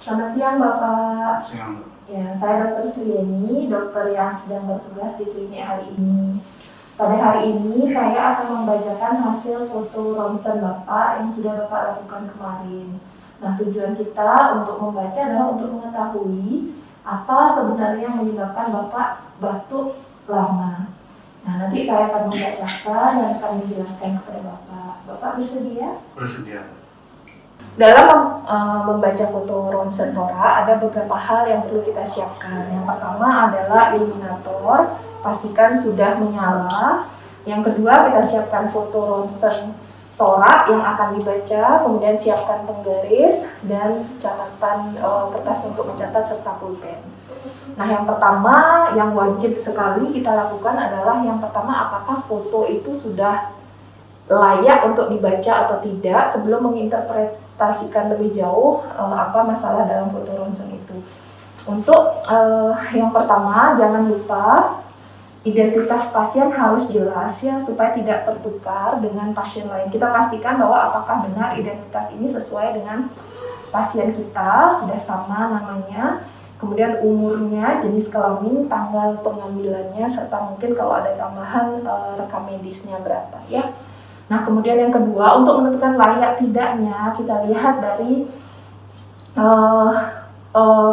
Selamat siang Bapak. Siang. Ya, saya Dr. Srieni, dokter yang sedang bertugas di klinik hari ini. Pada hari ini saya akan membacakan hasil foto ronsen Bapak yang sudah Bapak lakukan kemarin. Nah, tujuan kita untuk membaca adalah untuk mengetahui apa sebenarnya yang menyebabkan Bapak batuk lama. Nah, nanti saya akan membacakan dan akan menjelaskan kepada Bapak. Bapak bersedia? Bersedia. Dalam membaca foto ronsen tora, ada beberapa hal yang perlu kita siapkan. Yang pertama adalah iluminator, pastikan sudah menyala. Yang kedua, kita siapkan foto ronsen tora yang akan dibaca, kemudian siapkan penggaris dan catatan kertas untuk mencatat serta pulpen. Nah, yang pertama yang wajib sekali kita lakukan adalah yang pertama, apakah foto itu sudah layak untuk dibaca atau tidak sebelum menginterpretasikan lebih jauh apa masalah dalam foto ronsen itu. Untuk yang pertama, jangan lupa identitas pasien harus jelas ya, supaya tidak tertukar dengan pasien lain. Kita pastikan bahwa apakah benar identitas ini sesuai dengan pasien kita, sudah sama namanya, kemudian umurnya, jenis kelamin, tanggal pengambilannya, serta mungkin kalau ada tambahan rekam medisnya berapa ya. Nah, kemudian yang kedua, untuk menentukan layak tidaknya, kita lihat dari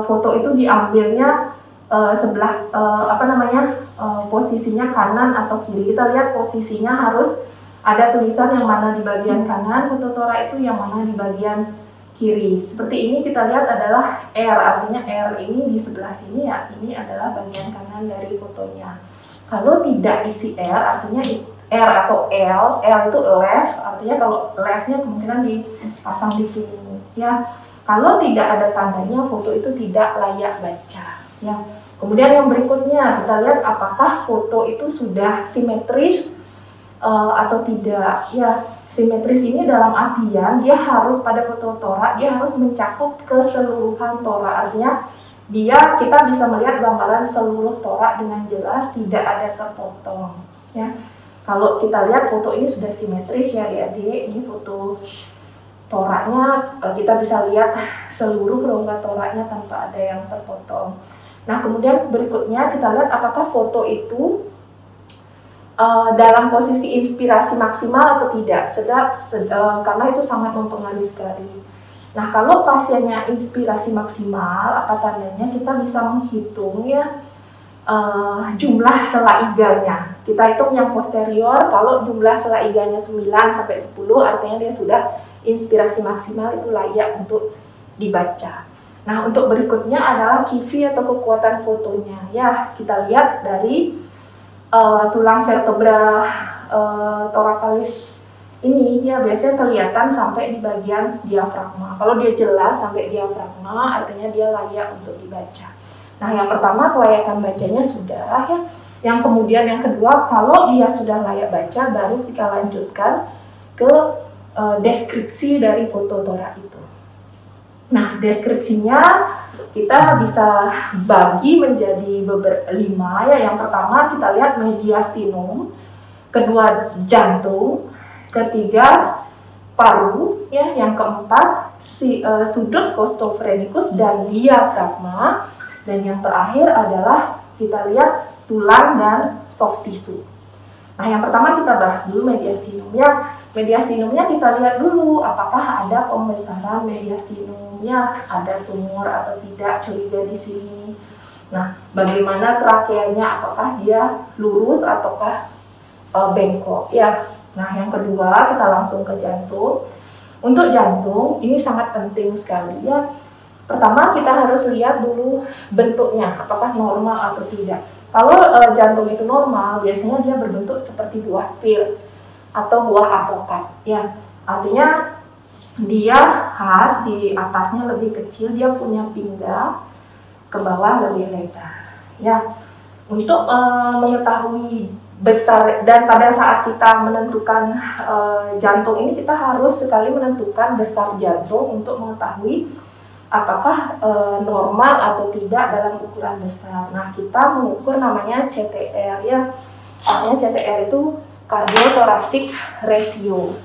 foto itu diambilnya sebelah posisinya kanan atau kiri. Kita lihat posisinya harus ada tulisan yang mana di bagian kanan, foto tora itu yang mana di bagian kiri. Seperti ini kita lihat adalah R, artinya R ini di sebelah sini ya, ini adalah bagian kanan dari fotonya. Kalau tidak isi R, artinya R atau L itu left, artinya kalau leftnya kemungkinan dipasang di sini ya. Kalau tidak ada tandanya, foto itu tidak layak baca ya. Kemudian yang berikutnya, kita lihat apakah foto itu sudah simetris atau tidak ya. Simetris ini dalam artian dia harus pada foto tora, dia harus mencakup keseluruhan tora, artinya kita bisa melihat gambaran seluruh tora dengan jelas, tidak ada terpotong ya. Kalau kita lihat foto ini sudah simetris ya adik-adik, ini foto toranya, kita bisa lihat seluruh rongga toranya tanpa ada yang terpotong. Nah, kemudian berikutnya kita lihat apakah foto itu dalam posisi inspirasi maksimal atau tidak, karena itu sangat mempengaruhi sekali. Nah, kalau pasiennya inspirasi maksimal, apa tandanya? Kita bisa menghitung ya jumlah sela iganya. Kita hitung yang posterior, kalau jumlah sela iganya 9 sampai 10 artinya dia sudah inspirasi maksimal, itu layak untuk dibaca. Nah, untuk berikutnya adalah kivi atau kekuatan fotonya. Ya, kita lihat dari tulang vertebra thoracalis ini ya, biasanya kelihatan sampai di bagian diafragma. Kalau dia jelas sampai diafragma, artinya dia layak untuk dibaca. Nah, yang pertama kelayakan bacanya sudah ya. Yang kemudian yang kedua, kalau dia sudah layak baca, baru kita lanjutkan ke deskripsi dari foto tora itu. Nah, deskripsinya kita bisa bagi menjadi 5 ya. Yang pertama kita lihat mediastinum, kedua jantung, ketiga paru ya, yang keempat sudut costophrenikus dan diafragma. Dan yang terakhir adalah kita lihat tulang dan soft tissue. Nah, yang pertama kita bahas dulu mediastinumnya. Mediastinumnya kita lihat dulu apakah ada pembesaran mediastinumnya, ada tumor atau tidak, curiga di sini. Nah, bagaimana trakeanya, apakah dia lurus ataukah bengkok ya. Nah, yang kedua kita langsung ke jantung. Untuk jantung ini sangat penting sekali ya. Pertama kita harus lihat dulu bentuknya, apakah normal atau tidak. Kalau jantung itu normal, biasanya dia berbentuk seperti buah pir atau buah apokat ya. Artinya dia khas di atasnya lebih kecil, dia punya pinggang, ke bawah lebih lebar ya. Untuk mengetahui besar, dan pada saat kita menentukan jantung ini, kita harus sekali menentukan besar jantung untuk mengetahui apakah normal atau tidak dalam ukuran besar. Nah, kita mengukur namanya CTR ya. Artinya CTR itu cardiothoracic ratio.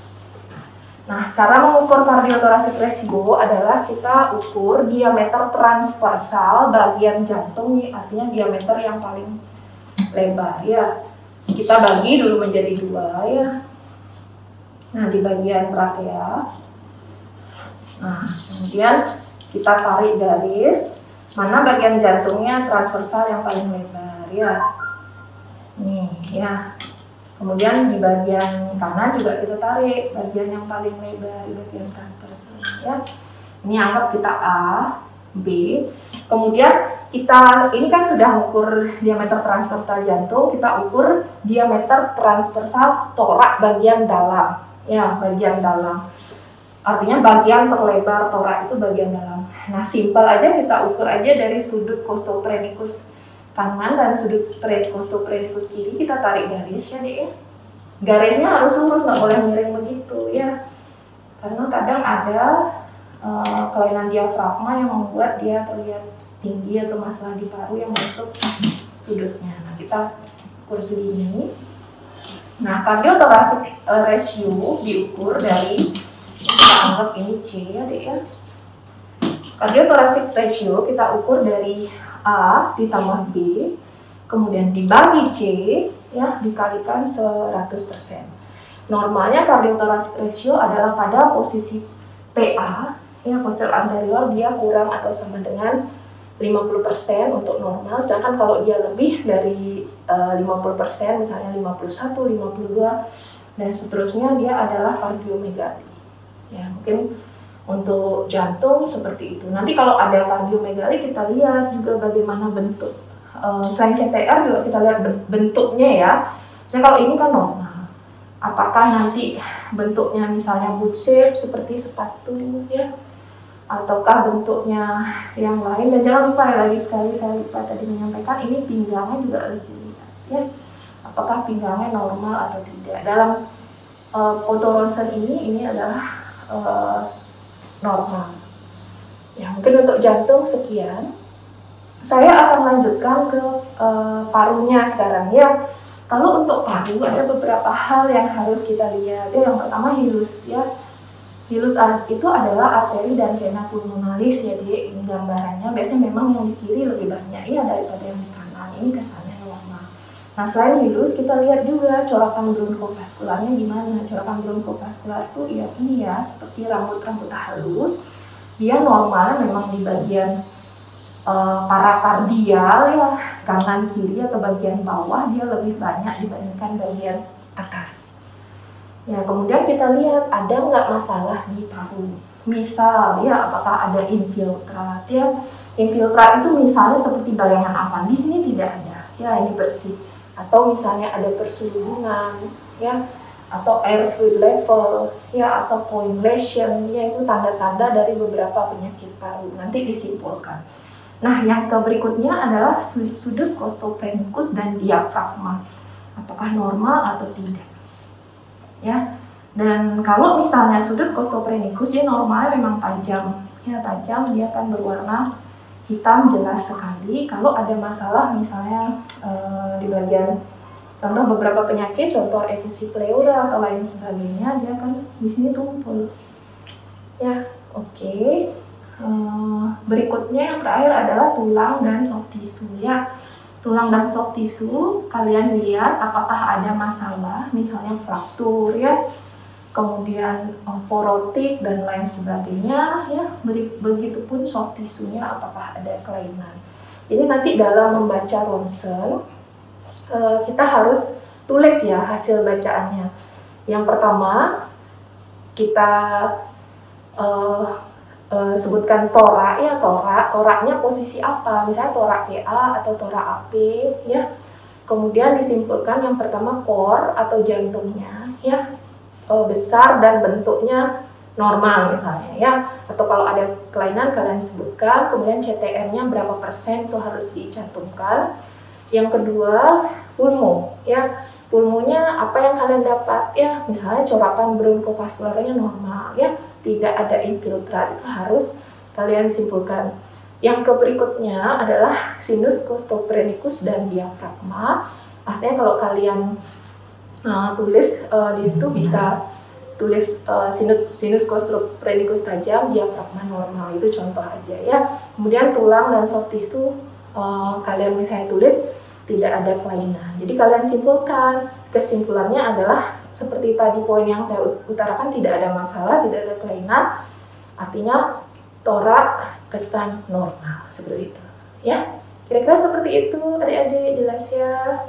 Nah, cara mengukur kardiothoracic ratio adalah kita ukur diameter transversal bagian jantung, artinya diameter yang paling lebar ya. Kita bagi dulu menjadi dua ya. Nah, di bagian trakea. Nah, kemudian kita tarik garis mana bagian jantungnya transversal yang paling lebar ya. Nih ya. Kemudian di bagian kanan juga kita tarik bagian yang paling lebar di bagian transversal ya. Ini anggap kita A, B. Kemudian kita ini kan sudah mengukur diameter transversal jantung, kita ukur diameter transversal torak bagian dalam. Ya, bagian dalam. Artinya bagian terlebar torak itu bagian dalam. Nah, simpel aja kita ukur aja dari sudut costophrenicus kanan dan sudut costophrenicus kiri, kita tarik garis ya dek ya. Garisnya harus lurus, nggak boleh miring begitu ya. Karena kadang ada kelainan diafragma yang membuat dia terlihat tinggi atau masalah di paru yang masuk sudutnya. Nah, kita ukur segini. Nah, kardiothoracic ratio diukur dari, kita anggap ini C ya dek ya. Kardiothoracic ratio kita ukur dari A ditambah B, kemudian dibagi C, ya, dikalikan 100%. Normalnya kardiothoracic ratio adalah pada posisi PA, ya, posterior anterior, dia kurang atau sama dengan 50% untuk normal, sedangkan kalau dia lebih dari 50%, misalnya 51, 52, dan seterusnya, dia adalah kardiomegali. Ya, mungkin untuk jantung seperti itu. Nanti kalau ada kardiomegali kita lihat juga bagaimana bentuk. Selain CTR juga kita lihat bentuknya ya. Misalnya kalau ini kan normal. Apakah nanti bentuknya misalnya boot shape seperti sepatu ya? Ataukah bentuknya yang lain? Dan jangan lupa ya, lagi sekali saya lupa tadi menyampaikan, ini pinggangnya juga harus dilihat ya. Apakah pinggangnya normal atau tidak. Dalam foto ronsen ini adalah normal. Ya, mungkin untuk jantung sekian. Saya akan lanjutkan ke parunya sekarang ya. Kalau untuk paru ada beberapa hal yang harus kita lihat. Yang pertama hilus ya. Hilus itu adalah arteri dan vena pulmonalis ya, di ini gambarannya. Biasanya memang yang di kiri lebih banyak ya daripada yang di kanan. Ini kesannya normal. Nah, selain hilus kita lihat juga corakan bronkofaskularnya gimana. Corakan bronkofaskular itu ya ini ya, seperti rambut-rambut halus. Dia normalnya memang di bagian parakardial ya, kanan kiri atau bagian bawah dia lebih banyak dibandingkan bagian atas. Ya, kemudian kita lihat ada nggak masalah di paru. Misal ya, apakah ada infiltrat ya. Infiltrat itu misalnya seperti bayangan awan, di sini tidak ada. Ya, ini bersih. Atau misalnya ada persulubungan ya, atau air fluid level ya, atau coagulation ya, itu tanda-tanda dari beberapa penyakit paru. Nanti disimpulkan. Nah, yang berikutnya adalah sudut costophrenicus dan diafragma. Apakah normal atau tidak? Ya. Dan kalau misalnya sudut costophrenicus dia normalnya memang tajam. Ya, tajam, dia akan berwarna hitam jelas sekali. Kalau ada masalah misalnya di bagian contoh beberapa penyakit, contoh efusi pleura atau lain sebagainya, dia akan di sini tumpul. Ya, oke. Berikutnya yang terakhir adalah tulang dan soft tissue ya. Tulang dan soft tissue kalian lihat apakah ada masalah, misalnya fraktur ya, kemudian porotik dan lain sebagainya ya. Begitupun soft tissue-nya apakah ada kelainan. Jadi nanti dalam membaca ronsen kita harus tulis ya hasil bacaannya. Yang pertama kita sebutkan torak ya, toraknya posisi apa, misalnya torak PA atau torak AP ya. Kemudian disimpulkan yang pertama core atau jantungnya ya, besar dan bentuknya normal misalnya ya, atau kalau ada kelainan kalian sebutkan. Kemudian CTR-nya berapa persen itu harus dicantumkan. Yang kedua pulmo ya, pulmonya apa yang kalian dapat ya, misalnya corakan bronkofaskularnya normal ya, tidak ada infiltrat, itu harus kalian simpulkan. Yang berikutnya adalah sinus costophrenicus dan diafragma. Artinya kalau kalian tulis di situ bisa tulis sinus costoprenicus tajam, diafragma normal, itu contoh aja ya. Kemudian tulang dan soft tissue kalian misalnya tulis tidak ada kelainan. Jadi kalian simpulkan, kesimpulannya adalah seperti tadi poin yang saya utarakan, tidak ada masalah, tidak ada kelainan, artinya torak kesan normal seperti itu ya. Kira-kira seperti itu adik-adik, jelas ya.